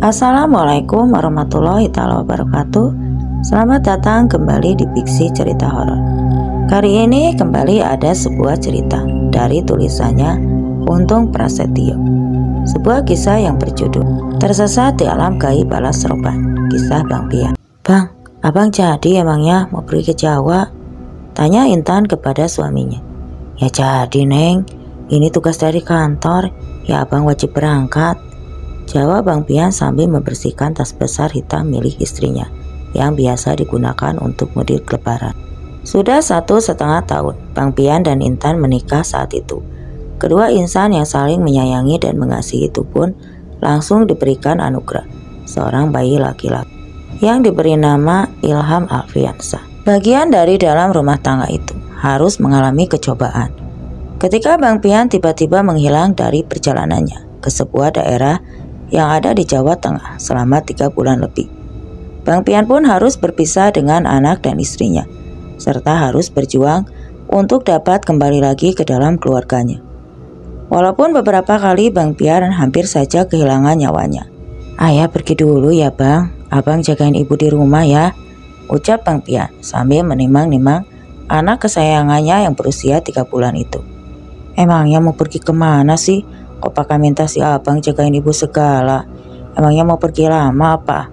Assalamualaikum warahmatullahi wabarakatuh. Selamat datang kembali di Fiksi Cerita Horor. Kali ini kembali ada sebuah cerita dari tulisannya Untung Prasetyo. Sebuah kisah yang berjudul Tersesat di Alam Gaib Balas Seroban. Kisah Bang Pian. Bang, abang jadi emangnya mau pergi ke Jawa? Tanya Intan kepada suaminya. Ya jadi Neng, ini tugas dari kantor. Ya abang wajib berangkat, jawab Bang Pian sambil membersihkan tas besar hitam milik istrinya yang biasa digunakan untuk mudik lebaran. Sudah 1,5 tahun Bang Pian dan Intan menikah saat itu. Kedua insan yang saling menyayangi dan mengasihi itu pun langsung diberikan anugerah seorang bayi laki-laki yang diberi nama Ilham Alfiansa. Bagian dari dalam rumah tangga itu harus mengalami kecobaan. Ketika Bang Pian tiba-tiba menghilang dari perjalanannya ke sebuah daerah yang ada di Jawa Tengah selama 3 bulan lebih. Bang Pian pun harus berpisah dengan anak dan istrinya, serta harus berjuang untuk dapat kembali lagi ke dalam keluarganya. Walaupun beberapa kali Bang Pian hampir saja kehilangan nyawanya. Ayah pergi dulu ya Bang, abang jagain ibu di rumah ya, ucap Bang Pian sambil menimang-nimang anak kesayangannya yang berusia 3 bulan itu. Emangnya mau pergi kemana sih? Kok pakai minta si abang jagain ibu segala? Emangnya mau pergi lama apa?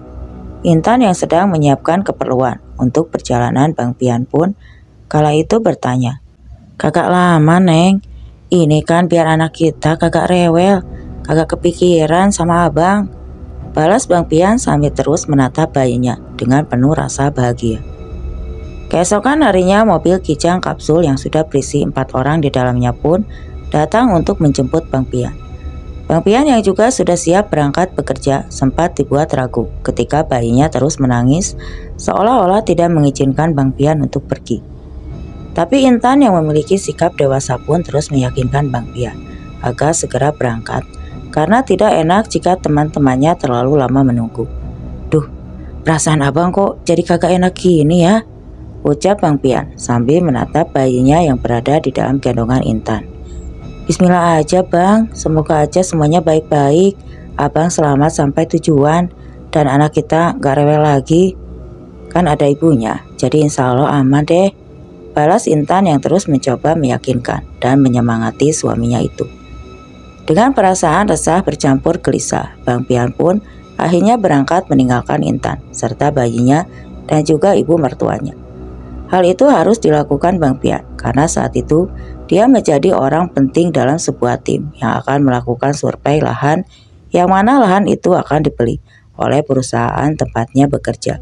Intan yang sedang menyiapkan keperluan untuk perjalanan Bang Pian pun kala itu bertanya. Kagak lama Neng, ini kan biar anak kita kagak rewel, kagak kepikiran sama abang, balas Bang Pian sambil terus menatap bayinya dengan penuh rasa bahagia. Keesokan harinya mobil Kijang kapsul yang sudah berisi 4 orang di dalamnya pun datang untuk menjemput Bang Pian. Bang Pian yang juga sudah siap berangkat bekerja sempat dibuat ragu ketika bayinya terus menangis seolah-olah tidak mengizinkan Bang Pian untuk pergi. Tapi Intan yang memiliki sikap dewasa pun terus meyakinkan Bang Pian agar segera berangkat karena tidak enak jika teman-temannya terlalu lama menunggu. Duh, perasaan abang kok jadi kagak enak gini ya, ucap Bang Pian sambil menatap bayinya yang berada di dalam gendongan Intan. Bismillah aja Bang, semoga aja semuanya baik-baik, abang selamat sampai tujuan, dan anak kita gak rewel lagi. Kan ada ibunya, jadi insya Allah aman deh, balas Intan yang terus mencoba meyakinkan dan menyemangati suaminya itu. Dengan perasaan resah bercampur gelisah, Bang Pian pun akhirnya berangkat meninggalkan Intan, serta bayinya dan juga ibu mertuanya. Hal itu harus dilakukan Bang Pian karena saat itu dia menjadi orang penting dalam sebuah tim yang akan melakukan survei lahan yang mana lahan itu akan dibeli oleh perusahaan tempatnya bekerja.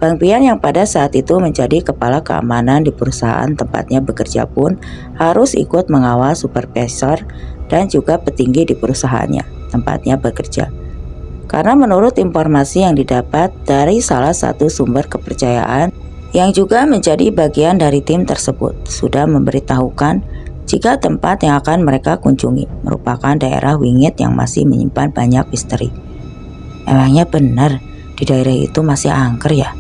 Bang Pian yang pada saat itu menjadi kepala keamanan di perusahaan tempatnya bekerja pun harus ikut mengawal supervisor dan juga petinggi di perusahaannya tempatnya bekerja. Karena menurut informasi yang didapat dari salah satu sumber kepercayaan yang juga menjadi bagian dari tim tersebut sudah memberitahukan jika tempat yang akan mereka kunjungi merupakan daerah Wingit yang masih menyimpan banyak misteri. Emangnya benar di daerah itu masih angker ya?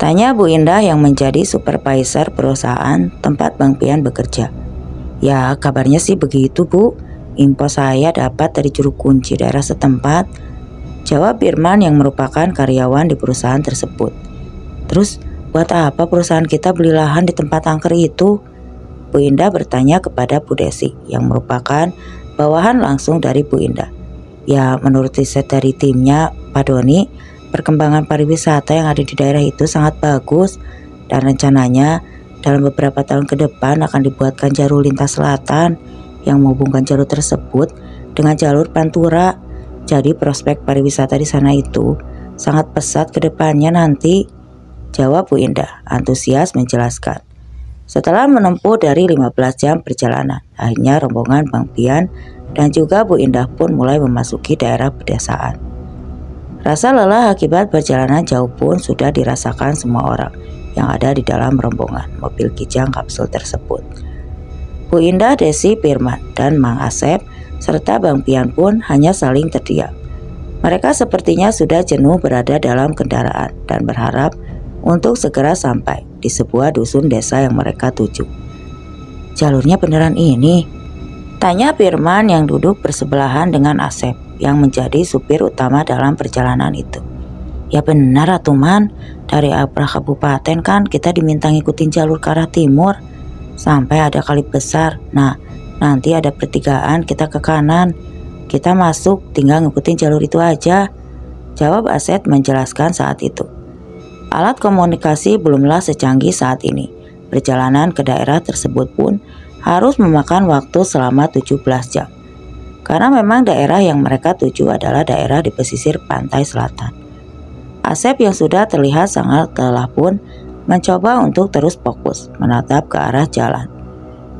Tanya Bu Indah yang menjadi supervisor perusahaan tempat Bang Pian bekerja. Ya kabarnya sih begitu Bu, info saya dapat dari juru kunci daerah setempat, jawab Firman yang merupakan karyawan di perusahaan tersebut. Terus buat apa perusahaan kita beli lahan di tempat angker itu? Bu Indah bertanya kepada Bu Desi yang merupakan bawahan langsung dari Bu Indah. Ya menurut riset dari timnya Pak Doni, perkembangan pariwisata yang ada di daerah itu sangat bagus dan rencananya dalam beberapa tahun ke depan akan dibuatkan jalur lintas selatan yang menghubungkan jalur tersebut dengan jalur Pantura. Jadi prospek pariwisata di sana itu sangat pesat ke depannya nanti, jawab Bu Indah antusias menjelaskan. Setelah menempuh dari 15 jam perjalanan, akhirnya rombongan Bang Pian dan juga Bu Indah pun mulai memasuki daerah pedesaan. Rasa lelah akibat perjalanan jauh pun sudah dirasakan semua orang yang ada di dalam rombongan mobil Kijang kapsul tersebut. Bu Indah, Desi, Firman, dan Mang Asep serta Bang Pian pun hanya saling terdiam. Mereka sepertinya sudah jenuh berada dalam kendaraan dan berharap untuk segera sampai di sebuah dusun desa yang mereka tuju. Jalurnya beneran ini? Tanya Firman yang duduk bersebelahan dengan Asep yang menjadi supir utama dalam perjalanan itu. Ya benar atuh Man, dari arah kabupaten kan kita diminta ngikutin jalur ke arah timur sampai ada kali besar. Nah, nanti ada pertigaan kita ke kanan. Kita masuk tinggal ngikutin jalur itu aja, jawab Asep menjelaskan saat itu. Alat komunikasi belumlah secanggih saat ini. Perjalanan ke daerah tersebut pun harus memakan waktu selama 17 jam. Karena memang daerah yang mereka tuju adalah daerah di pesisir pantai selatan. Asep yang sudah terlihat sangat lelah pun mencoba untuk terus fokus menatap ke arah jalan.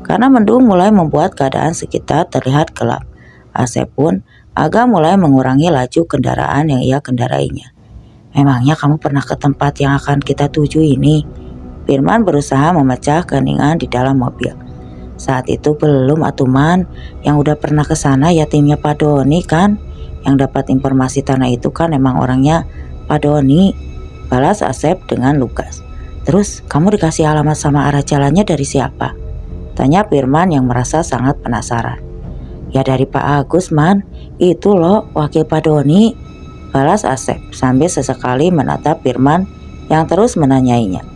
Karena mendung mulai membuat keadaan sekitar terlihat gelap, Asep pun agak mulai mengurangi laju kendaraan yang ia kendarainya. Memangnya kamu pernah ke tempat yang akan kita tuju ini? Firman berusaha memecah keheningan di dalam mobil. Saat itu belum atuman, yang udah pernah ke sana ya timnya Pak Doni kan, yang dapat informasi tanah itu kan emang orangnya Pak Doni, balas Asep dengan lugas. Terus kamu dikasih alamat sama arah jalannya dari siapa? Tanya Firman yang merasa sangat penasaran. Ya dari Pak Agus Man, itu loh wakil Pak Doni, balas Asep sambil sesekali menatap Firman yang terus menanyainya.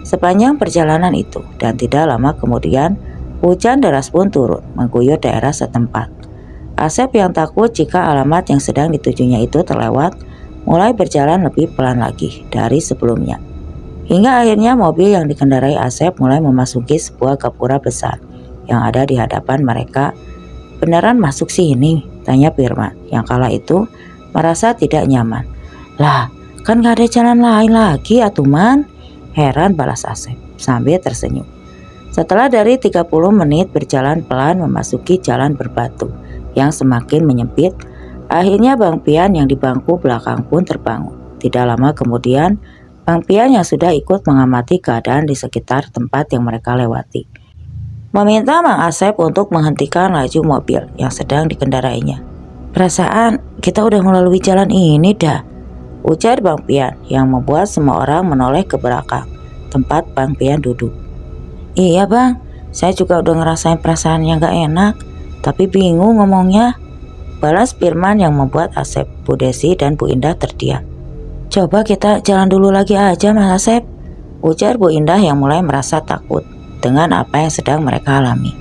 Sepanjang perjalanan itu dan tidak lama kemudian hujan deras pun turun mengguyur daerah setempat. Asep yang takut jika alamat yang sedang ditujunya itu terlewat mulai berjalan lebih pelan lagi dari sebelumnya. Hingga akhirnya mobil yang dikendarai Asep mulai memasuki sebuah gapura besar yang ada di hadapan mereka. Beneran masuk sini? Tanya Firman yang kala itu merasa tidak nyaman. Lah kan gak ada jalan lain lagi atuman, heran balas Asep sambil tersenyum. Setelah dari 30 menit berjalan pelan memasuki jalan berbatu yang semakin menyempit, akhirnya Bang Pian yang di bangku belakang pun terbangun. Tidak lama kemudian, Bang Pian yang sudah ikut mengamati keadaan di sekitar tempat yang mereka lewati, meminta Mang Asep untuk menghentikan laju mobil yang sedang dikendarainya. Perasaan kita udah melalui jalan ini dah, ujar Bang Pian yang membuat semua orang menoleh ke belakang tempat Bang Pian duduk. Iya Bang, saya juga udah ngerasain perasaan yang gak enak, tapi bingung ngomongnya, balas Firman yang membuat Asep, Bu Desi dan Bu Indah terdiam. Coba kita jalan dulu lagi aja Mas Asep, ujar Bu Indah yang mulai merasa takut dengan apa yang sedang mereka alami.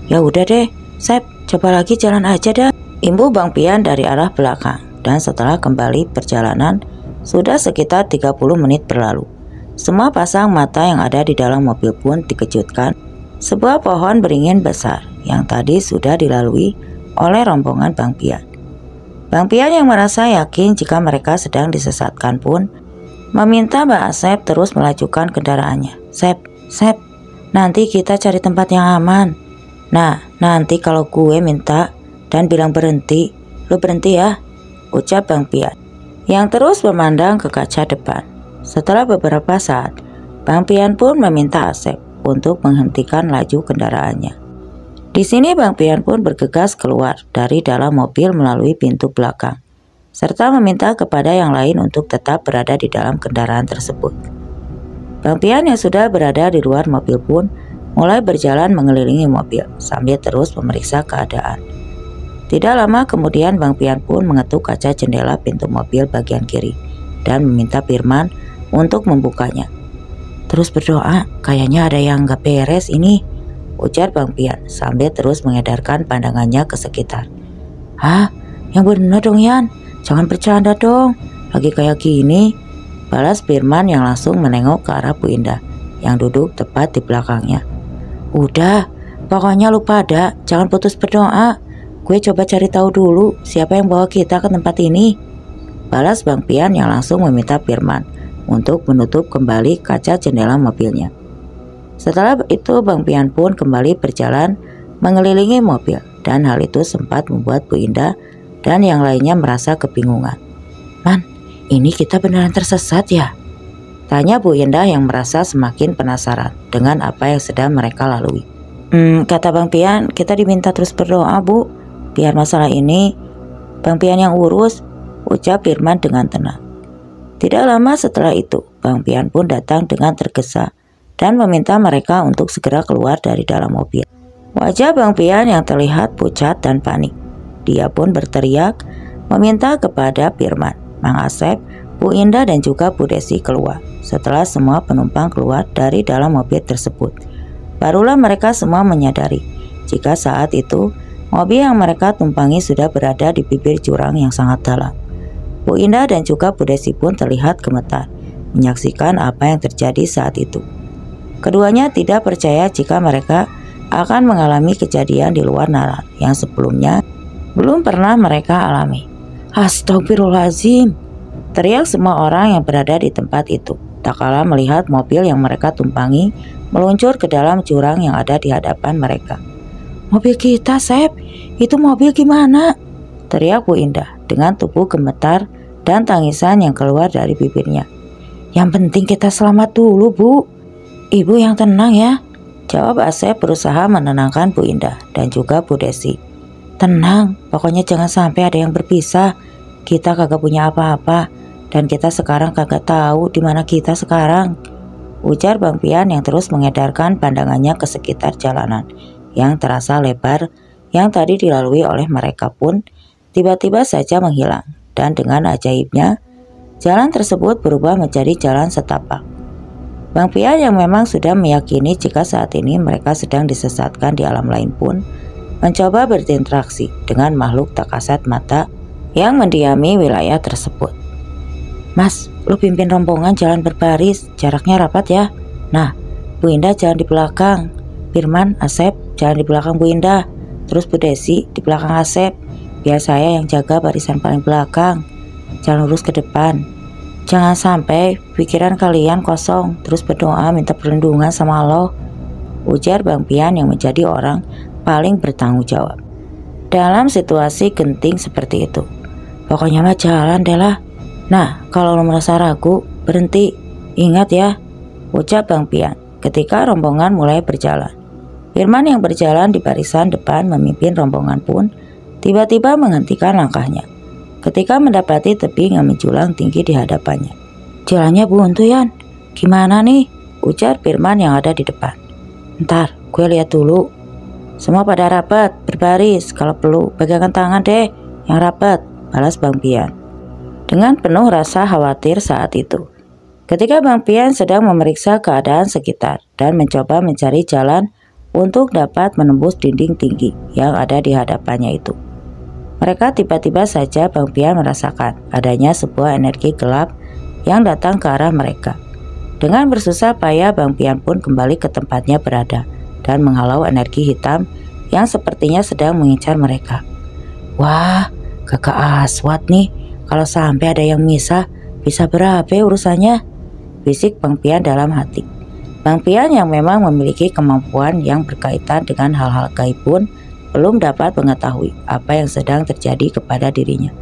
Ya udah deh, Sep, coba lagi jalan aja dah, imbu Bang Pian dari arah belakang. Dan setelah kembali perjalanan, sudah sekitar 30 menit berlalu. Semua pasang mata yang ada di dalam mobil pun dikejutkan. Sebuah pohon beringin besar yang tadi sudah dilalui oleh rombongan Bang Pian. Bang Pian yang merasa yakin jika mereka sedang disesatkan pun meminta Mbak Asep terus melajukan kendaraannya. Sep, nanti kita cari tempat yang aman. Nah, nanti kalau gue minta dan bilang berhenti, lu berhenti ya, ucap Bang Pian yang terus memandang ke kaca depan. Setelah beberapa saat, Bang Pian pun meminta Asep untuk menghentikan laju kendaraannya. Di sini Bang Pian pun bergegas keluar dari dalam mobil melalui pintu belakang, serta meminta kepada yang lain untuk tetap berada di dalam kendaraan tersebut. Bang Pian yang sudah berada di luar mobil pun mulai berjalan mengelilingi mobil sambil terus memeriksa keadaan. Tidak lama kemudian Bang Pian pun mengetuk kaca jendela pintu mobil bagian kiri dan meminta Firman untuk membukanya. Terus berdoa, kayaknya ada yang gak beres ini, ujar Bang Pian sambil terus mengedarkan pandangannya ke sekitar. Hah? Yang bener dong Yan, jangan bercanda dong, lagi kayak gini, balas Firman yang langsung menengok ke arah Bu Indah yang duduk tepat di belakangnya. Udah, pokoknya lu pada jangan putus berdoa, gue coba cari tahu dulu siapa yang bawa kita ke tempat ini, balas Bang Pian yang langsung meminta Firman untuk menutup kembali kaca jendela mobilnya. Setelah itu Bang Pian pun kembali berjalan mengelilingi mobil dan hal itu sempat membuat Bu Indah dan yang lainnya merasa kebingungan. Man, ini kita beneran tersesat ya? Tanya Bu Indah yang merasa semakin penasaran dengan apa yang sedang mereka lalui. Kata Bang Pian, kita diminta terus berdoa Bu, biar masalah ini Bang Pian yang urus, ucap Firman dengan tenang. Tidak lama setelah itu, Bang Pian pun datang dengan tergesa dan meminta mereka untuk segera keluar dari dalam mobil. Wajah Bang Pian yang terlihat pucat dan panik. Dia pun berteriak meminta kepada Firman, Mang Asep, Bu Indah dan juga Bu Desi keluar. Setelah semua penumpang keluar dari dalam mobil tersebut, barulah mereka semua menyadari jika saat itu mobil yang mereka tumpangi sudah berada di bibir jurang yang sangat dalam. Bu Indah dan juga Bu Desi pun terlihat gemetar menyaksikan apa yang terjadi saat itu. Keduanya tidak percaya jika mereka akan mengalami kejadian di luar nalar yang sebelumnya belum pernah mereka alami. Astagfirullahaladzim, teriak semua orang yang berada di tempat itu tak kala melihat mobil yang mereka tumpangi meluncur ke dalam jurang yang ada di hadapan mereka. Mobil kita, Sep, itu mobil gimana? Teriak Bu Indah dengan tubuh gemetar dan tangisan yang keluar dari bibirnya. Yang penting kita selamat dulu, Bu. Ibu yang tenang ya, jawab Asep berusaha menenangkan Bu Indah dan juga Bu Desi. Tenang, pokoknya jangan sampai ada yang berpisah. Kita kagak punya apa-apa dan kita sekarang kagak tahu di mana kita sekarang, ujar Bang Pian yang terus mengedarkan pandangannya ke sekitar jalanan yang terasa lebar yang tadi dilalui oleh mereka pun tiba-tiba saja menghilang, dan dengan ajaibnya jalan tersebut berubah menjadi jalan setapak. Bang Pian yang memang sudah meyakini jika saat ini mereka sedang disesatkan di alam lain pun mencoba berinteraksi dengan makhluk tak kasat mata yang mendiami wilayah tersebut. Mas, lu pimpin rombongan jalan berbaris, jaraknya rapat ya. Nah, Bu Indah jalan di belakang, Firman, Asep jalan di belakang Bu Indah, terus Bu Desi di belakang Asep. Biar saya yang jaga barisan paling belakang. Jangan lurus ke depan. Jangan sampai pikiran kalian kosong terus berdoa minta perlindungan sama Allah, ujar Bang Pian yang menjadi orang paling bertanggung jawab dalam situasi genting seperti itu. Pokoknya mah jalan deh lah. Nah, kalau lo merasa ragu, berhenti. Ingat ya, ucap Bang Pian ketika rombongan mulai berjalan. Firman yang berjalan di barisan depan memimpin rombongan pun tiba-tiba menghentikan langkahnya ketika mendapati tebing yang menjulang tinggi di hadapannya. Jalannya buntu, Yan. Gimana nih? Ujar Firman yang ada di depan. Ntar, gue lihat dulu. Semua pada rapat, berbaris. Kalau perlu, pegangan tangan deh yang rapat, balas Bang Pian dengan penuh rasa khawatir saat itu. Ketika Bang Pian sedang memeriksa keadaan sekitar dan mencoba mencari jalan untuk dapat menembus dinding tinggi yang ada di hadapannya itu, mereka tiba-tiba saja Bang Pian merasakan adanya sebuah energi gelap yang datang ke arah mereka. Dengan bersusah payah Bang Pian pun kembali ke tempatnya berada dan menghalau energi hitam yang sepertinya sedang mengincar mereka. Wah, kakak aswat nih, kalau sampai ada yang misah bisa berapa urusannya, bisik Bang Pian dalam hati. Bang Pian yang memang memiliki kemampuan yang berkaitan dengan hal-hal gaib pun belum dapat mengetahui apa yang sedang terjadi kepada dirinya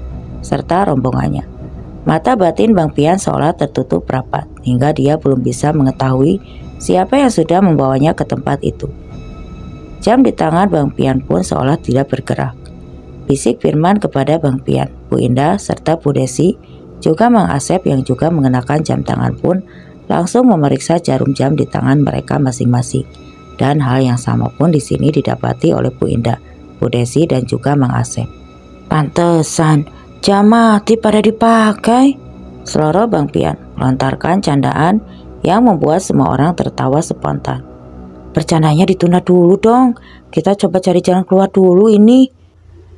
serta rombongannya. Mata batin Bang Pian seolah tertutup rapat hingga dia belum bisa mengetahui siapa yang sudah membawanya ke tempat itu. Jam di tangan Bang Pian pun seolah tidak bergerak. Bisik Firman kepada Bang Pian, Bu Indah serta Bu Desi, juga Mang Asep yang juga mengenakan jam tangan pun langsung memeriksa jarum jam di tangan mereka masing-masing. Dan hal yang sama pun di sini didapati oleh Bu Indah, Bu Desi dan juga Mang Asep. Pantesan jam mati pada dipakai, seloroh Bang Pian melontarkan candaan yang membuat semua orang tertawa spontan. Bercandanya ditunda dulu dong, kita coba cari jalan keluar dulu ini,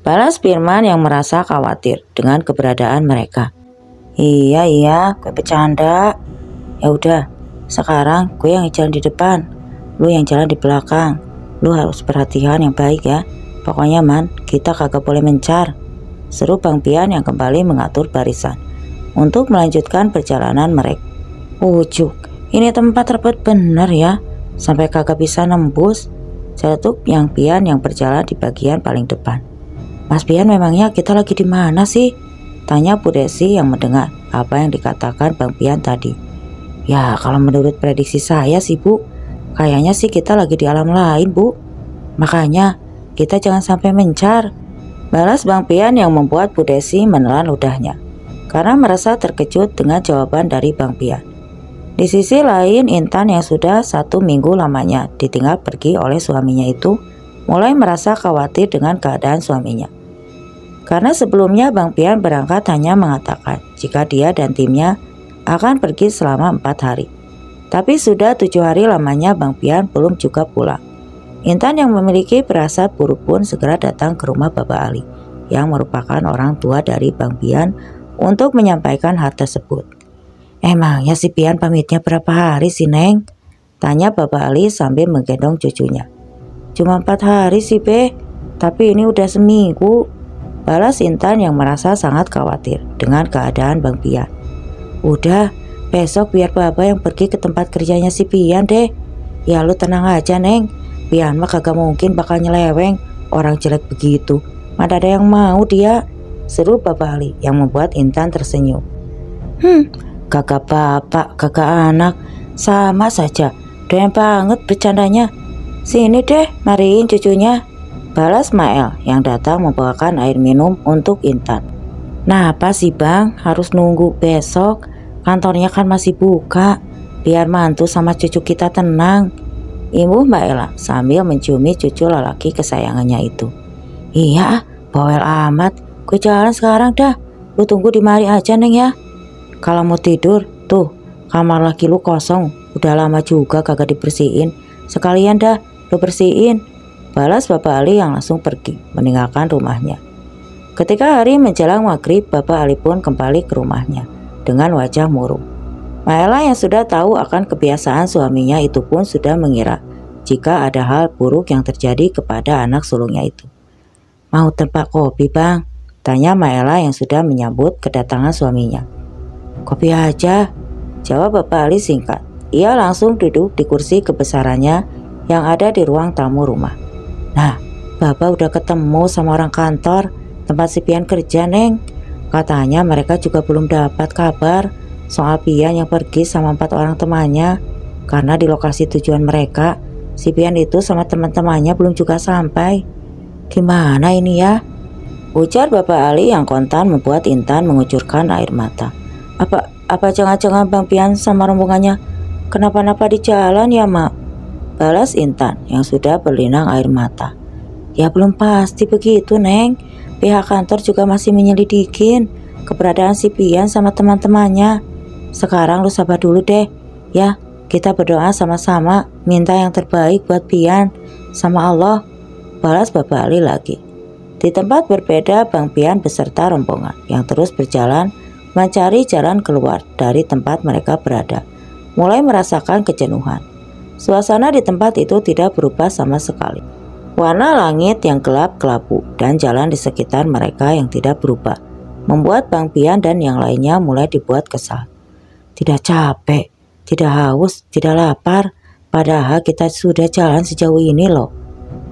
balas Firman yang merasa khawatir dengan keberadaan mereka. Iya, gue bercanda. Ya udah, sekarang gue yang jalan di depan, lu yang jalan di belakang. Lu harus perhatian yang baik ya. Pokoknya man, kita kagak boleh mencar, seru Bang Pian yang kembali mengatur barisan untuk melanjutkan perjalanan mereka. Ujuk, ini tempat rapat bener ya, sampai kagak bisa nembus, celetuk yang Pian yang berjalan di bagian paling depan. Mas Pian, memangnya kita lagi di mana sih? Tanya Bu Desi yang mendengar apa yang dikatakan Bang Pian tadi. Ya kalau menurut prediksi saya sih Bu, kayaknya sih kita lagi di alam lain Bu. Makanya kita jangan sampai mencar, balas Bang Pian yang membuat Bu Desi menelan ludahnya karena merasa terkejut dengan jawaban dari Bang Pian. Di sisi lain, Intan yang sudah 1 minggu lamanya ditinggal pergi oleh suaminya itu mulai merasa khawatir dengan keadaan suaminya. Karena sebelumnya Bang Pian berangkat hanya mengatakan jika dia dan timnya akan pergi selama 4 hari. Tapi sudah 7 hari lamanya Bang Pian belum juga pulang. Intan yang memiliki firasat buruk pun segera datang ke rumah Bapak Ali yang merupakan orang tua dari Bang Pian untuk menyampaikan hal tersebut. "Emangnya si Pian pamitnya berapa hari sih, Neng?" tanya Bapak Ali sambil menggendong cucunya. "Cuma 4 hari sih, Be, tapi ini udah seminggu," balas Intan yang merasa sangat khawatir dengan keadaan Bang Pian. "Udah, besok biar Baba yang pergi ke tempat kerjanya si Pian deh. Ya lu tenang aja, Neng. Pian mah kagak mungkin bakal nyeleweng, orang jelek begitu. Mana ada yang mau dia," seru Bapak Ali yang membuat Intan tersenyum. Kakak bapak, kakak anak, sama saja. Doyan banget bercandanya. "Sini deh, mariin cucunya," balas Mael yang datang membawakan air minum untuk Intan. "Nah apa sih Bang, harus nunggu besok? Kantornya kan masih buka. Biar mantu sama cucu kita tenang," imbuh Mbak Ella sambil menciumi cucu lelaki kesayangannya itu. "Iya, bawel amat. Gue jalan sekarang dah. Lu tunggu di mari aja, Neng ya. Kalau mau tidur, tuh kamar laki lu kosong. Udah lama juga kagak dibersihin. Sekalian dah lu bersihin," balas Bapak Ali yang langsung pergi meninggalkan rumahnya. Ketika hari menjelang maghrib, Bapak Ali pun kembali ke rumahnya dengan wajah murung. Maela yang sudah tahu akan kebiasaan suaminya itu pun sudah mengira jika ada hal buruk yang terjadi kepada anak sulungnya itu. "Mau tempat kopi, Bang?" tanya Maela yang sudah menyambut kedatangan suaminya. "Kopi aja," jawab Bapak Ali singkat. Ia langsung duduk di kursi kebesarannya yang ada di ruang tamu rumah. "Nah, Bapak udah ketemu sama orang kantor tempat si Pian kerja, Neng. Katanya mereka juga belum dapat kabar soal Pian yang pergi sama 4 orang temannya. Karena di lokasi tujuan mereka, si Pian itu sama teman-temannya belum juga sampai. Gimana ini ya?" ujar Bapak Ali yang kontan membuat Intan mengucurkan air mata. Apa jangan-jangan Bang Pian sama rombongannya kenapa-napa di jalan ya, Mak?" balas Intan yang sudah berlinang air mata. "Ya belum pasti begitu, Neng. Pihak kantor juga masih menyelidikin keberadaan si Pian sama teman-temannya. Sekarang lu sabar dulu deh ya, kita berdoa sama-sama minta yang terbaik buat Pian sama Allah," balas Bapak Ali lagi. Di tempat berbeda, Bang Pian beserta rombongan yang terus berjalan mencari jalan keluar dari tempat mereka berada, mulai merasakan kejenuhan. Suasana di tempat itu tidak berubah sama sekali. Warna langit yang gelap kelabu dan jalan di sekitar mereka yang tidak berubah membuat Bang Pian dan yang lainnya mulai dibuat kesal. "Tidak capek, tidak haus, tidak lapar, padahal kita sudah jalan sejauh ini loh,"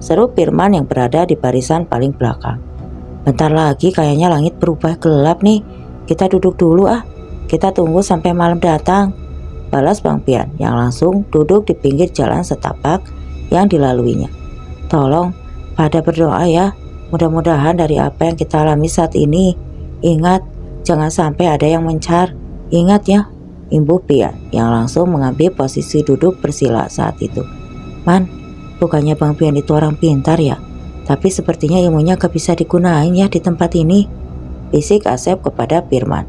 seru Firman yang berada di barisan paling belakang. "Bentar lagi kayaknya langit berubah gelap nih. Kita duduk dulu ah, kita tunggu sampai malam datang," balas Bang Pian yang langsung duduk di pinggir jalan setapak yang dilaluinya. "Tolong pada berdoa ya, mudah-mudahan dari apa yang kita alami saat ini. Ingat, jangan sampai ada yang mencar. Ingat ya," imbuh Pian yang langsung mengambil posisi duduk bersila saat itu. "Man, bukannya Bang Pian itu orang pintar ya? Tapi sepertinya ilmunya gak bisa digunain ya di tempat ini," bisik Asep kepada Firman.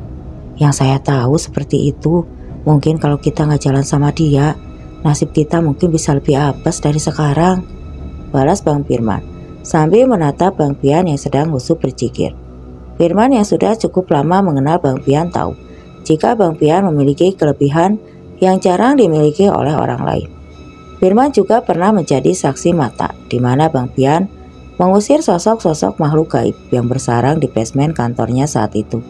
"Yang saya tahu seperti itu. Mungkin kalau kita gak jalan sama dia, nasib kita mungkin bisa lebih apes dari sekarang," balas Bang Firman sambil menatap Bang Pian yang sedang husu berjikir. Firman yang sudah cukup lama mengenal Bang Pian tahu jika Bang Pian memiliki kelebihan yang jarang dimiliki oleh orang lain. Firman juga pernah menjadi saksi mata di mana Bang Pian mengusir sosok-sosok makhluk gaib yang bersarang di basement kantornya saat itu.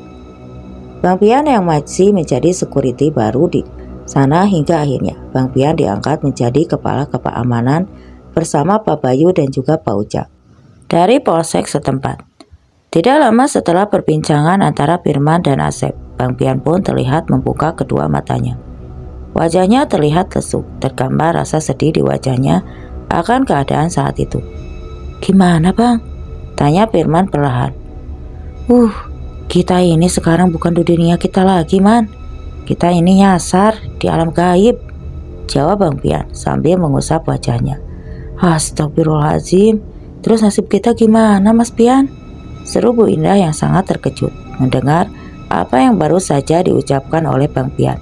Bang Pian yang masih menjadi security baru di sana hingga akhirnya Bang Pian diangkat menjadi kepala keamanan bersama Pak Bayu dan juga Pak Ujang dari polsek setempat. Tidak lama setelah perbincangan antara Firman dan Asep, Bang Pian pun terlihat membuka kedua matanya. Wajahnya terlihat lesu, tergambar rasa sedih di wajahnya akan keadaan saat itu. "Gimana Bang?" tanya Firman perlahan. Kita ini sekarang bukan di dunia kita lagi, Man. Kita ini nyasar di alam gaib," jawab Bang Pian sambil mengusap wajahnya. "Astagfirullahaladzim, Terus nasib kita gimana Mas Pian? Seru Bu Indah yang sangat terkejut mendengar apa yang baru saja diucapkan oleh Bang Pian.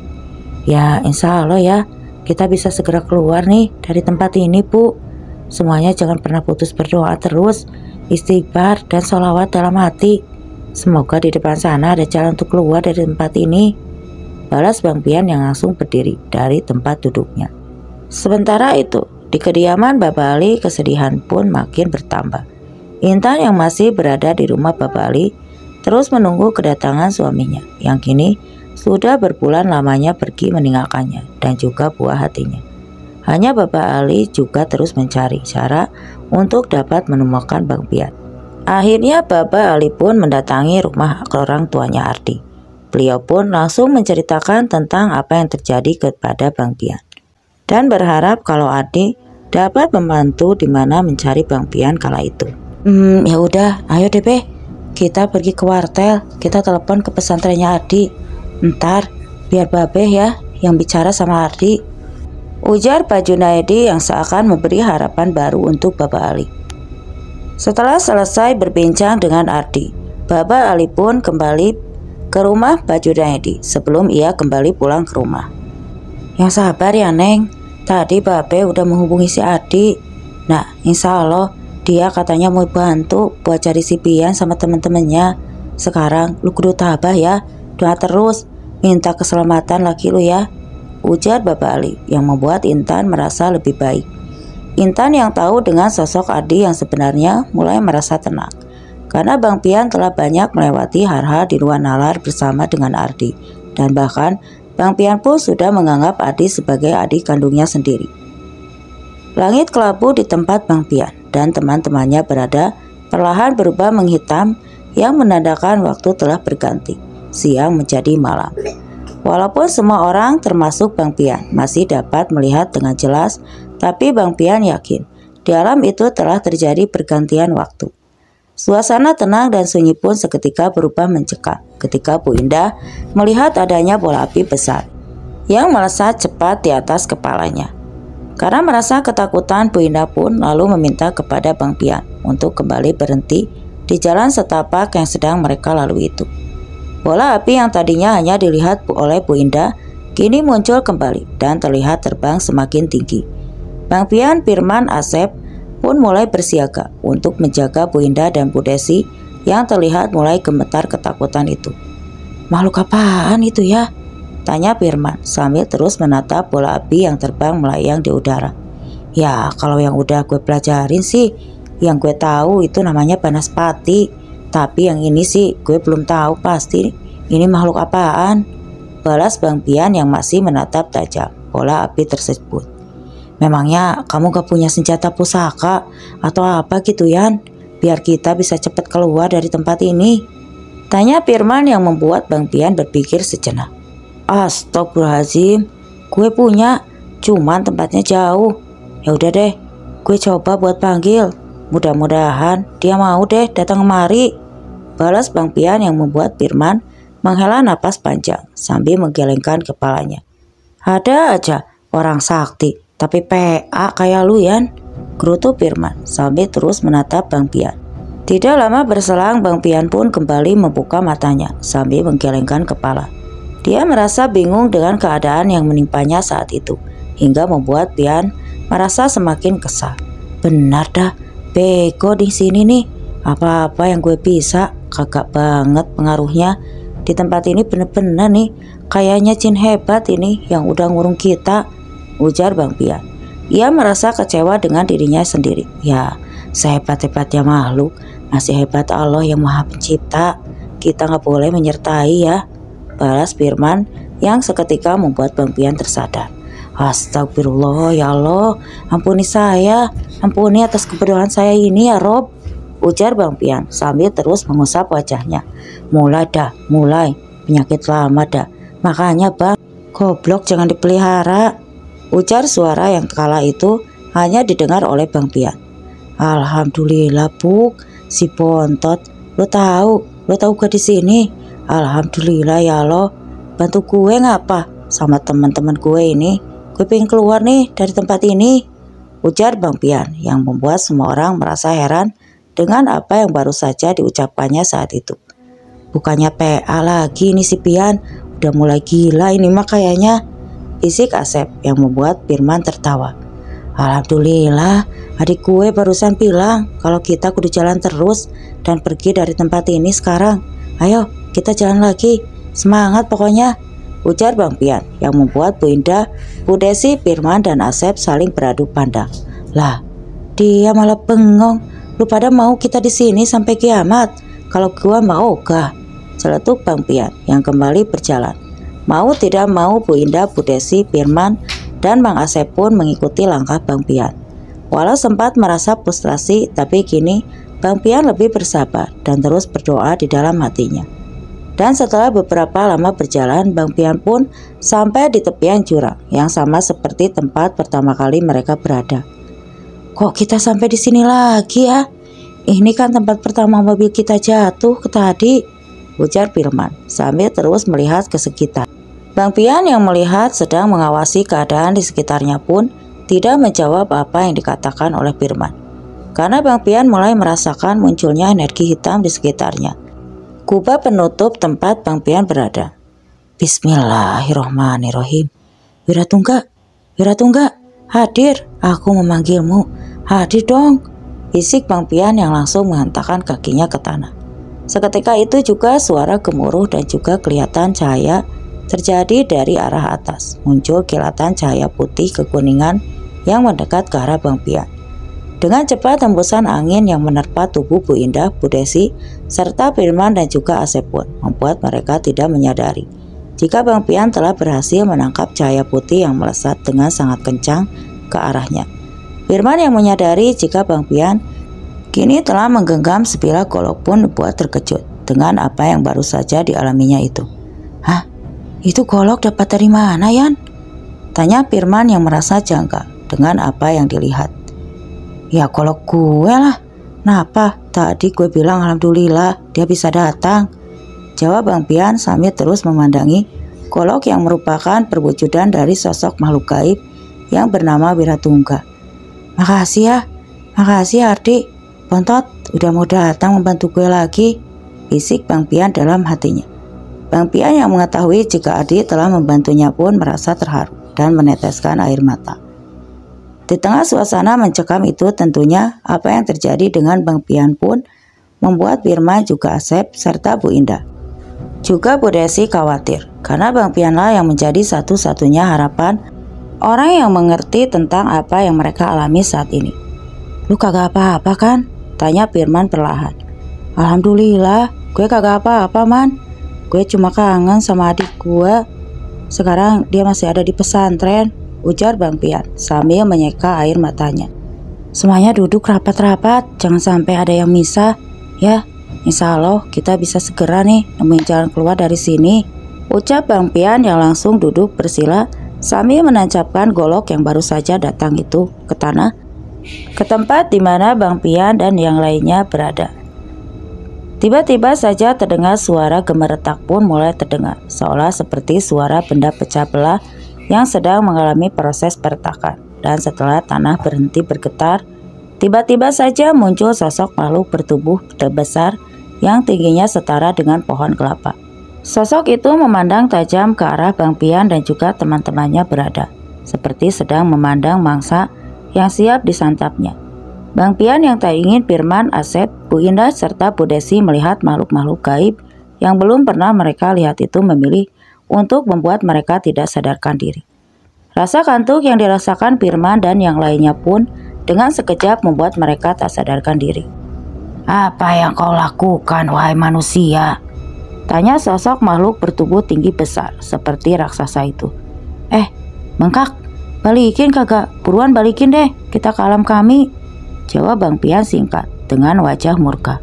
Ya insya Allah ya, kita bisa segera keluar nih dari tempat ini Bu. Semuanya jangan pernah putus berdoa terus, istighfar dan sholawat dalam hati. Semoga di depan sana ada jalan untuk keluar dari tempat ini, balas Bang Pian yang langsung berdiri dari tempat duduknya. Sementara itu, di kediaman Bapak Ali kesedihan pun makin bertambah. Intan yang masih berada di rumah Bapak Ali terus menunggu kedatangan suaminya yang kini sudah berbulan lamanya pergi meninggalkannya dan juga buah hatinya. Hanya Bapak Ali juga terus mencari cara untuk dapat menemukan Bang Pian. Akhirnya Bapak Ali pun mendatangi rumah orang tuanya Ardi. Beliau pun langsung menceritakan tentang apa yang terjadi kepada Bang Pian dan berharap kalau Ardi dapat membantu di mana mencari Bang Pian kala itu. Ya udah, ayo deh Be, kita pergi ke wartel, kita telepon ke pesantrennya Ardi. Ntar biar Babe ya yang bicara sama Ardi, ujar Pak Junaidi yang seakan memberi harapan baru untuk Bapak Ali. Setelah selesai berbincang dengan Ardi, Bapak Ali pun kembali ke rumah Pak Junaidi sebelum ia kembali pulang ke rumah. Yang sabar ya Neng, tadi Babe udah menghubungi si Ardi. Nah insya Allah dia katanya mau bantu buat cari si Pian sama temen-temennya. Sekarang lu kudu tabah ya, doa terus, minta keselamatan laki lu ya, ujar Bapak Ali yang membuat Intan merasa lebih baik. Intan yang tahu dengan sosok Ardi yang sebenarnya mulai merasa tenang karena Bang Pian telah banyak melewati hal-hal di luar nalar bersama dengan Ardi, dan bahkan Bang Pian pun sudah menganggap Ardi sebagai adik kandungnya sendiri. Langit kelabu di tempat Bang Pian dan teman-temannya berada perlahan berubah menghitam yang menandakan waktu telah berganti, siang menjadi malam. Walaupun semua orang termasuk Bang Pian masih dapat melihat dengan jelas, tapi Bang Pian yakin di alam itu telah terjadi pergantian waktu. Suasana tenang dan sunyi pun seketika berubah mencekam ketika Bu Indah melihat adanya bola api besar yang melesat cepat di atas kepalanya. Karena merasa ketakutan, Bu Indah pun lalu meminta kepada Bang Pian untuk kembali berhenti di jalan setapak yang sedang mereka lalui itu. Bola api yang tadinya hanya dilihat oleh Bu Indah kini muncul kembali dan terlihat terbang semakin tinggi. Bang Pian, Firman, Asep pun mulai bersiaga untuk menjaga Bu Indah dan Bu Desi yang terlihat mulai gemetar ketakutan itu. Makhluk apaan itu ya? Tanya Firman sambil terus menatap bola api yang terbang melayang di udara. Ya kalau yang udah gue pelajarin sih, yang gue tahu itu namanya Banaspati. Tapi yang ini sih gue belum tahu pasti ini makhluk apaan, balas Bang Pian yang masih menatap tajam bola api tersebut. Memangnya kamu gak punya senjata pusaka atau apa gitu Yan, biar kita bisa cepat keluar dari tempat ini? Tanya Firman yang membuat Bang Pian berpikir sejenak. Astagfirullahaladzim, gue punya, cuman tempatnya jauh. Ya udah deh, gue coba buat panggil. Mudah-mudahan dia mau deh datang kemari, balas Bang Pian yang membuat Firman menghela napas panjang sambil menggelengkan kepalanya. Ada aja orang sakti, tapi PA kayak lu Yan, gerutu Firman sambil terus menatap Bang Pian. Tidak lama berselang Bang Pian pun kembali membuka matanya sambil menggelengkan kepala. Dia merasa bingung dengan keadaan yang menimpanya saat itu, hingga membuat Pian merasa semakin kesal. Benar dah, bego di sini nih. Apa-apa yang gue bisa, kagak banget pengaruhnya. Di tempat ini bener-bener nih, kayaknya jin hebat ini yang udah ngurung kita, ujar Bang Pian. Ia merasa kecewa dengan dirinya sendiri. Ya, sehebat-hebatnya makhluk, masih hebat Allah yang Maha Pencipta. Kita nggak boleh menyertai ya, balas Firman yang seketika membuat Bang Pian tersadar. Astagfirullah ya Allah, ampuni saya, ampuni atas kebodohan saya ini ya Rob, ujar Bang Pian sambil terus mengusap wajahnya. Mulai penyakit lama dah, makanya Bang, goblok jangan dipelihara, ujar suara yang kala itu hanya didengar oleh Bang Pian. Alhamdulillah Buk, si bontot, lo tahu gak di sini? Alhamdulillah ya Allah, bantu gue ngapa sama teman-teman gue ini. Gue pengen keluar nih dari tempat ini, ujar Bang Pian yang membuat semua orang merasa heran dengan apa yang baru saja diucapkannya saat itu. Bukannya PA lagi nih si Pian, udah mulai gila ini mah kayaknya, bisik Asep yang membuat Firman tertawa. Alhamdulillah, adik gue barusan bilang kalau kita kudu jalan terus dan pergi dari tempat ini sekarang. Ayo kita jalan lagi, semangat pokoknya, ujar Bang Pian yang membuat Bu Indah, Bu Desi, Firman dan Asep saling beradu pandang. Lah, dia malah bengong. Lu pada mau kita di sini sampai kiamat? Kalau gua mau ogah, celetuk Bang Pian yang kembali berjalan. Mau tidak mau Bu Indah, Bu Desi, Firman dan Mang Asep pun mengikuti langkah Bang Pian. Walau sempat merasa frustrasi, tapi kini Bang Pian lebih bersabar dan terus berdoa di dalam hatinya. Dan setelah beberapa lama berjalan, Bang Pian pun sampai di tepian jurang yang sama seperti tempat pertama kali mereka berada. Kok kita sampai di sini lagi ya? Ini kan tempat pertama mobil kita jatuh ke tadi, ujar Firman sambil terus melihat ke sekitar. Bang Pian yang melihat sedang mengawasi keadaan di sekitarnya pun tidak menjawab apa yang dikatakan oleh Firman. Karena Bang Pian mulai merasakan munculnya energi hitam di sekitarnya. Kubah penutup tempat Bang Pian berada. Bismillahirrohmanirrohim. Wiratungga, Wiratungga, hadir, aku memanggilmu. Hadir dong, bisik Bang Pian yang langsung menghentakkan kakinya ke tanah. Seketika itu juga suara gemuruh dan juga kelihatan cahaya terjadi dari arah atas. Muncul kilatan cahaya putih kekuningan yang mendekat ke arah Bang Pian. Dengan cepat hembusan angin yang menerpa tubuh Bu Indah, Bu Desi, serta Firman dan juga Asep pun membuat mereka tidak menyadari jika Bang Pian telah berhasil menangkap cahaya putih yang melesat dengan sangat kencang ke arahnya. Firman yang menyadari jika Bang Pian kini telah menggenggam sebilah golok pun dibuat terkejut dengan apa yang baru saja dialaminya itu. Hah? Itu golok dapat dari mana, Yan? Tanya Firman yang merasa janggal dengan apa yang dilihat. Ya golok gue lah. Kenapa? Tadi gue bilang alhamdulillah dia bisa datang, jawab Bang Pian sambil terus memandangi golok yang merupakan perwujudan dari sosok makhluk gaib yang bernama Wiratungga. Makasih ya Ardi, Bontot udah mau datang membantu gue lagi, bisik Bang Pian dalam hatinya. Bang Pian yang mengetahui jika Ardi telah membantunya pun merasa terharu dan meneteskan air mata. Di tengah suasana mencekam itu tentunya apa yang terjadi dengan Bang Pian pun membuat Firman juga Asep serta Bu Indah juga Bu Desi khawatir karena Bang Pianlah yang menjadi satu-satunya harapan orang yang mengerti tentang apa yang mereka alami saat ini. Lu kagak apa-apa kan? Tanya Firman perlahan. Alhamdulillah, gue kagak apa-apa man. Gue cuma kangen sama adik gue. Sekarang dia masih ada di pesantren, ujar Bang Pian sambil menyeka air matanya. Semuanya duduk rapat-rapat, jangan sampai ada yang misah. Ya, insya Allah kita bisa segera nih nemuin jalan keluar dari sini, ucap Bang Pian yang langsung duduk bersila sambil menancapkan golok yang baru saja datang itu ke tanah, ke tempat di mana Bang Pian dan yang lainnya berada. Tiba-tiba saja terdengar suara gemeretak pun mulai terdengar, seolah seperti suara benda pecah belah yang sedang mengalami proses peretakan. Dan setelah tanah berhenti bergetar, tiba-tiba saja muncul sosok makhluk bertubuh besar yang tingginya setara dengan pohon kelapa. Sosok itu memandang tajam ke arah Bang Pian dan juga teman-temannya berada, seperti sedang memandang mangsa yang siap disantapnya. Bang Pian yang tak ingin Firman, Asep, Bu Indah serta Bu Desi melihat makhluk-makhluk gaib yang belum pernah mereka lihat itu memilih untuk membuat mereka tidak sadarkan diri. Rasa kantuk yang dirasakan Firman dan yang lainnya pun dengan sekejap membuat mereka tak sadarkan diri. Apa yang kau lakukan wahai manusia? Tanya sosok makhluk bertubuh tinggi besar seperti raksasa itu. Bengkak, balikin kagak, buruan balikin deh, kita ke alam kami, jawab Bang Pian singkat dengan wajah murka.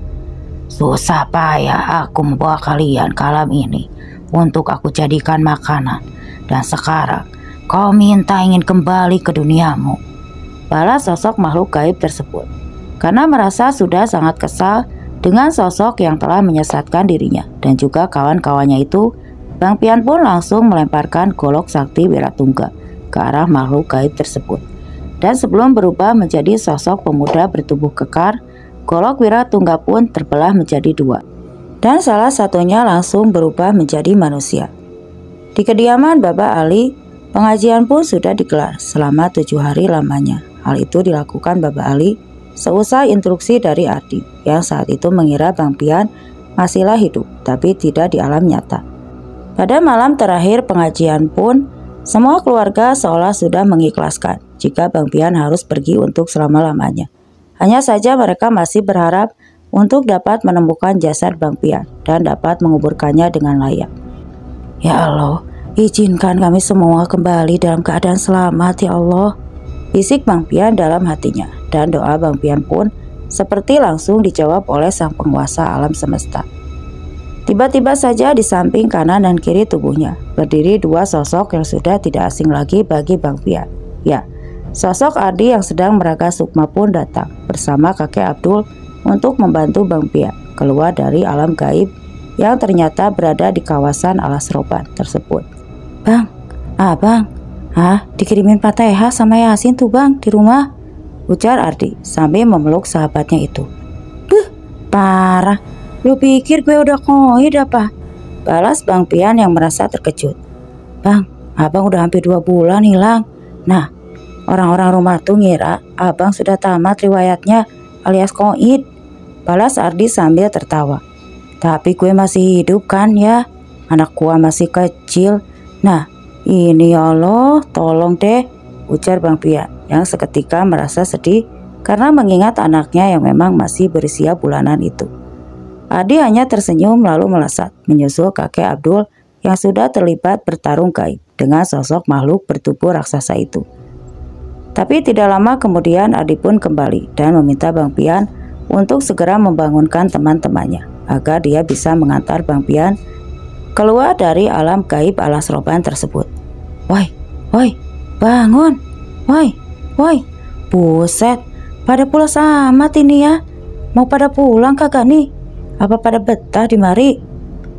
Susah payah aku membawa kalian ke alam ini untuk aku jadikan makanan, dan sekarang kau minta ingin kembali ke duniamu, balas sosok makhluk gaib tersebut. Karena merasa sudah sangat kesal dengan sosok yang telah menyesatkan dirinya dan juga kawan-kawannya itu, Bang Pian pun langsung melemparkan golok sakti Wiratungga ke arah makhluk gaib tersebut. Dan sebelum berubah menjadi sosok pemuda bertubuh kekar, golok Wiratungga pun terbelah menjadi dua. Dan salah satunya langsung berubah menjadi manusia. Di kediaman Baba Ali, pengajian pun sudah digelar selama 7 hari lamanya. Hal itu dilakukan Baba Ali seusai instruksi dari Ardi, yang saat itu mengira Bang Pian masihlah hidup, tapi tidak di alam nyata. Pada malam terakhir pengajian pun, semua keluarga seolah sudah mengikhlaskan jika Bang Pian harus pergi untuk selama-lamanya. Hanya saja mereka masih berharap untuk dapat menemukan jasad Bang Pian dan dapat menguburkannya dengan layak. Ya Allah, izinkan kami semua kembali dalam keadaan selamat ya Allah, bisik Bang Pian dalam hatinya. Dan doa Bang Pian pun seperti langsung dijawab oleh sang penguasa alam semesta. Tiba-tiba saja di samping kanan dan kiri tubuhnya berdiri dua sosok yang sudah tidak asing lagi bagi Bang Pian. Ya, sosok Ardi yang sedang meraga sukma pun datang bersama kakek Abdul untuk membantu Bang Pian keluar dari alam gaib yang ternyata berada di kawasan Alas Roban tersebut. Bang, abang, dikirimin Fatihah sama Yasin tuh bang di rumah, ujar Ardi sambil memeluk sahabatnya itu. Parah, lu pikir gue udah koid apa? Balas Bang Pian yang merasa terkejut. Bang, abang udah hampir 2 bulan hilang. Nah, orang-orang rumah tuh ngira abang sudah tamat riwayatnya alias koid, balas Ardi sambil tertawa. Tapi gue masih hidup kan ya, anak gue masih kecil. Nah, ini ya Allah, tolong deh, ujar Bang Pian yang seketika merasa sedih karena mengingat anaknya yang memang masih berusia bulanan itu. Ardi hanya tersenyum lalu melesat menyusul kakek Abdul yang sudah terlibat bertarung gaib dengan sosok makhluk bertubuh raksasa itu. Tapi tidak lama kemudian Ardi pun kembali dan meminta Bang Pian untuk segera membangunkan teman-temannya agar dia bisa mengantar Bang Pian keluar dari alam gaib Alas Roban tersebut. Woi, bangun, woi, buset, pada pulas amat ini ya. Mau pada pulang kagak nih? Apa pada betah di mari?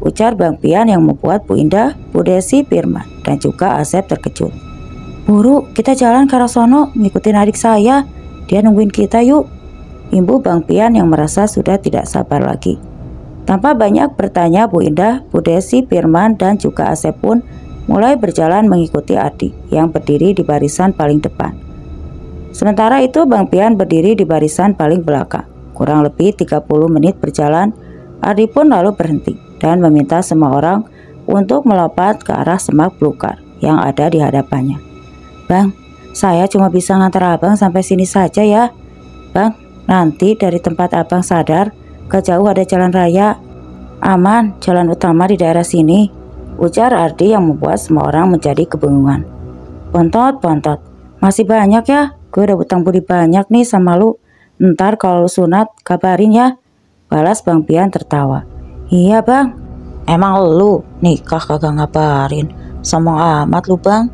Ujar Bang Pian yang membuat Bu Indah, Bu Desi, Firman, dan juga Asep terkejut. Buru, kita jalan ke arah sono, ngikutin adik saya. Dia nungguin kita yuk. Imbu Bang Pian yang merasa sudah tidak sabar lagi. Tanpa banyak bertanya, Bu Indah, Bu Desi, Firman, dan juga Asep pun mulai berjalan mengikuti Ardi yang berdiri di barisan paling depan. Sementara itu Bang Pian berdiri di barisan paling belakang. Kurang lebih 30 menit berjalan, Ardi pun lalu berhenti dan meminta semua orang untuk melompat ke arah semak belukar yang ada di hadapannya. Bang, saya cuma bisa ngantar abang sampai sini saja ya. Bang, nanti dari tempat abang sadar, gak jauh ada jalan raya. Aman, jalan utama di daerah sini, ujar Ardi yang membuat semua orang menjadi kebingungan. Pontot, masih banyak ya? Gue udah utang budi banyak nih sama lu. Ntar kalau lu sunat, kabarin ya, balas Bang Pian tertawa. Iya bang, emang lu nikah kagak ngabarin, sombong amat lu bang,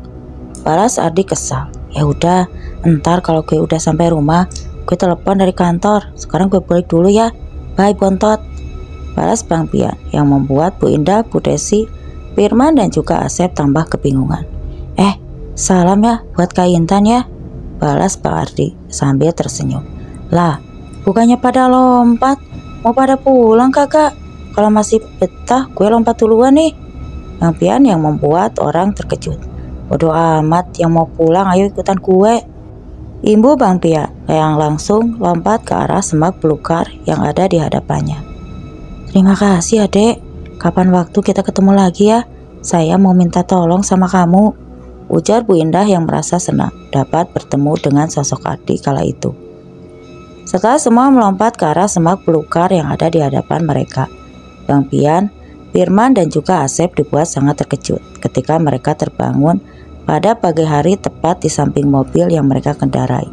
balas Ardi kesal. Ya udah, ntar kalau gue udah sampai rumah, gue telepon dari kantor. Sekarang gue balik dulu ya. Bye bontot, balas Bang Pian yang membuat Bu Indah, Bu Desi, Firman, dan juga Asep tambah kebingungan. Salam ya buat Kak Intan ya, balas Pak Ardi sambil tersenyum. Lah, bukannya pada lompat, mau pada pulang kagak? Kalau masih betah, gue lompat duluan nih, Bang Pian yang membuat orang terkejut. Bodoh amat, yang mau pulang ayo ikutan gue, imbu Bang Pian yang langsung lompat ke arah semak belukar yang ada di hadapannya. Terima kasih adek, kapan waktu kita ketemu lagi ya, saya mau minta tolong sama kamu, ujar Bu Indah yang merasa senang dapat bertemu dengan sosok Ardi kala itu. Setelah semua melompat ke arah semak belukar yang ada di hadapan mereka, Bang Pian, Firman, dan juga Asep dibuat sangat terkejut ketika mereka terbangun pada pagi hari tepat di samping mobil yang mereka kendarai.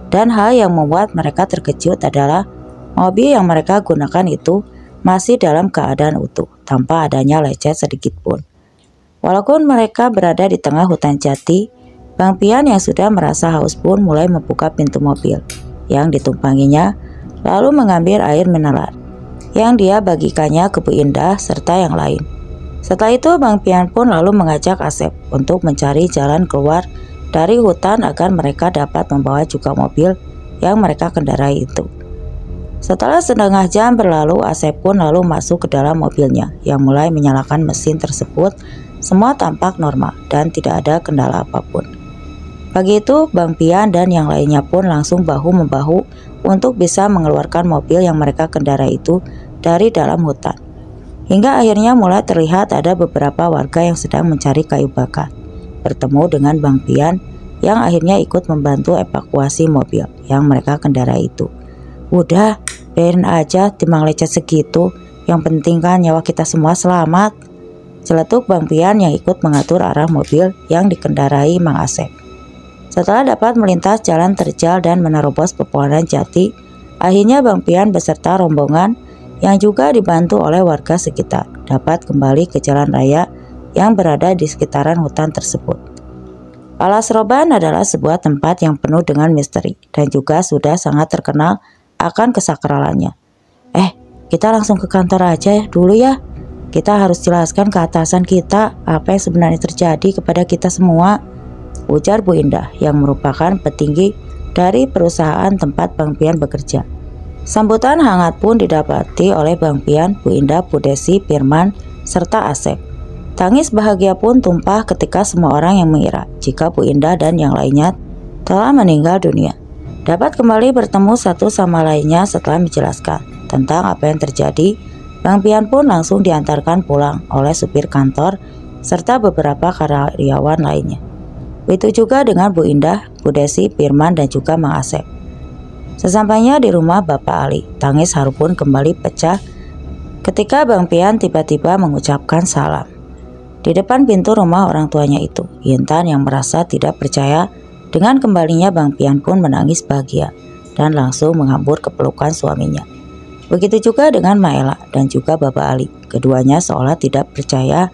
Dan hal yang membuat mereka terkejut adalah mobil yang mereka gunakan itu masih dalam keadaan utuh tanpa adanya lecet sedikit pun. Walaupun mereka berada di tengah hutan jati, Bang Pian yang sudah merasa haus pun mulai membuka pintu mobil yang ditumpanginya lalu mengambil air mineral yang dia bagikannya ke Bu Indah serta yang lain. Setelah itu Bang Pian pun lalu mengajak Asep untuk mencari jalan keluar dari hutan agar mereka dapat membawa juga mobil yang mereka kendarai itu. Setelah setengah jam berlalu, Asep pun lalu masuk ke dalam mobilnya yang mulai menyalakan mesin tersebut. Semua tampak normal dan tidak ada kendala apapun. Pagi itu Bang Pian dan yang lainnya pun langsung bahu-membahu untuk bisa mengeluarkan mobil yang mereka kendarai itu dari dalam hutan. Hingga akhirnya mulai terlihat ada beberapa warga yang sedang mencari kayu bakar. Bertemu dengan Bang Pian yang akhirnya ikut membantu evakuasi mobil yang mereka kendarai itu. Udah, biarin aja timbang lecet segitu, yang penting kan nyawa kita semua selamat. Celetuk Bang Pian yang ikut mengatur arah mobil yang dikendarai Mang Asep. Setelah dapat melintas jalan terjal dan menerobos pepohonan jati, akhirnya Bang Pian beserta rombongan yang juga dibantu oleh warga sekitar dapat kembali ke jalan raya yang berada di sekitaran hutan tersebut. Alas Roban adalah sebuah tempat yang penuh dengan misteri dan juga sudah sangat terkenal akan kesakralannya. Kita langsung ke kantor aja dulu ya. Kita harus jelaskan ke atasan kita apa yang sebenarnya terjadi kepada kita semua, ujar Bu Indah yang merupakan petinggi dari perusahaan tempat Bang Pian bekerja. Sambutan hangat pun didapati oleh Bang Pian, Bu Indah, Bu Desi, Firman, serta Asep. Tangis bahagia pun tumpah ketika semua orang yang mengira jika Bu Indah dan yang lainnya telah meninggal dunia dapat kembali bertemu satu sama lainnya setelah menjelaskan tentang apa yang terjadi. Bang Pian pun langsung diantarkan pulang oleh supir kantor serta beberapa karyawan lainnya. Begitu juga dengan Bu Indah, Bu Desi, Firman, dan juga Mang Asep. Sesampainya di rumah Bapak Ali, tangis haru pun kembali pecah ketika Bang Pian tiba-tiba mengucapkan salam. Di depan pintu rumah orang tuanya itu, Intan yang merasa tidak percaya dengan kembalinya Bang Pian pun menangis bahagia dan langsung menghambur ke pelukan suaminya. Begitu juga dengan Maela dan juga Bapak Ali. Keduanya seolah tidak percaya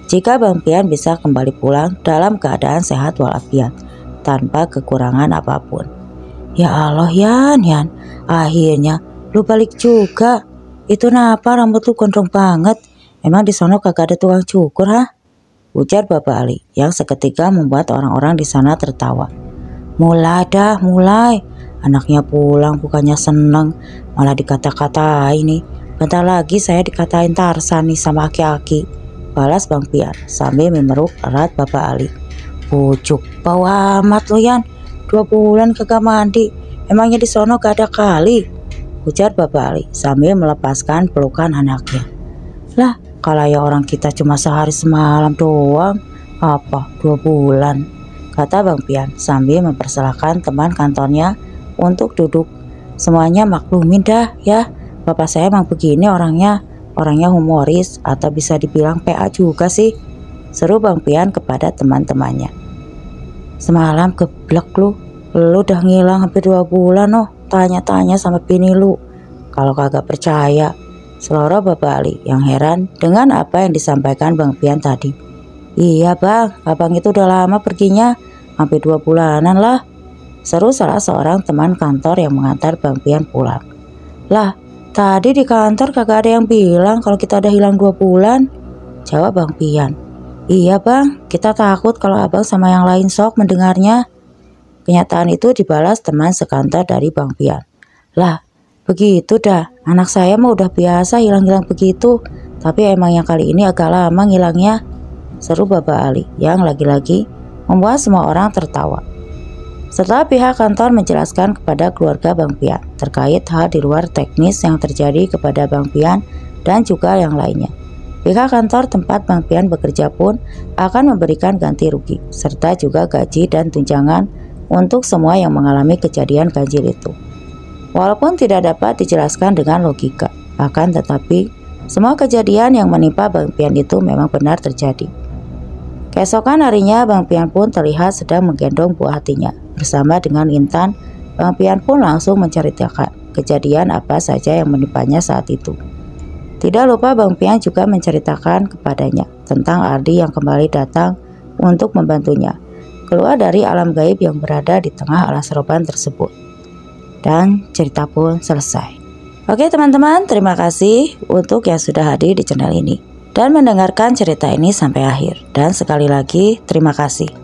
jika Bang Pian bisa kembali pulang dalam keadaan sehat walafiat tanpa kekurangan apapun. Ya Allah Yan, akhirnya lu balik juga. Itu kenapa rambut lu gondrong banget? Emang di sono kagak ada tukang cukur ha? Ujar Bapak Ali yang seketika membuat orang-orang di sana tertawa. Mulai. Anaknya pulang bukannya seneng, malah dikata-katain nih. Bentar lagi saya dikatain Tarsan nih sama aki-aki, balas Bang Pian sambil memeluk erat Bapak Ali. Pucuk, bau amat lo Yan, 2 bulan kagak mandi, emangnya di sono gak ada kali, ujar Bapak Ali sambil melepaskan pelukan anaknya. Lah, kalau ya orang kita cuma sehari semalam doang, apa 2 bulan, kata Bang Pian sambil mempersilahkan teman kantornya untuk duduk. Semuanya maklumin dah ya, bapak saya emang begini orangnya humoris atau bisa dibilang PA juga sih, seru Bang Pian kepada teman-temannya. Semalam geblek lu udah ngilang hampir 2 bulan tanya-tanya sama bini lu. Kalau kagak percaya, seloroh Bapak Ali yang heran dengan apa yang disampaikan Bang Pian tadi. Iya bang, abang itu udah lama perginya, hampir 2 bulanan lah, seru salah seorang teman kantor yang mengantar Bang Pian pulang. Lah, tadi di kantor kagak ada yang bilang kalau kita udah hilang 2 bulan, jawab Bang Pian. Iya bang, kita takut kalau abang sama yang lain sok mendengarnya. Kenyataan itu dibalas teman sekantor dari Bang Pian. Lah, begitu dah, anak saya mah udah biasa hilang-hilang begitu, tapi emang yang kali ini agak lama ngilangnya, seru Bapak Ali yang lagi-lagi membuat semua orang tertawa. Setelah pihak kantor menjelaskan kepada keluarga Bang Pian terkait hal di luar teknis yang terjadi kepada Bang Pian dan juga yang lainnya, pihak kantor tempat Bang Pian bekerja pun akan memberikan ganti rugi serta juga gaji dan tunjangan untuk semua yang mengalami kejadian ganjil itu. Walaupun tidak dapat dijelaskan dengan logika, akan tetapi semua kejadian yang menimpa Bang Pian itu memang benar terjadi. Keesokan harinya Bang Pian pun terlihat sedang menggendong buah hatinya bersama dengan Intan. Bang Pian pun langsung menceritakan kejadian apa saja yang menimpanya saat itu. Tidak lupa Bang Pian juga menceritakan kepadanya tentang Ardi yang kembali datang untuk membantunya keluar dari alam gaib yang berada di tengah alas roban tersebut. Dan cerita pun selesai. Oke teman-teman, terima kasih untuk yang sudah hadir di channel ini dan mendengarkan cerita ini sampai akhir. Dan sekali lagi terima kasih.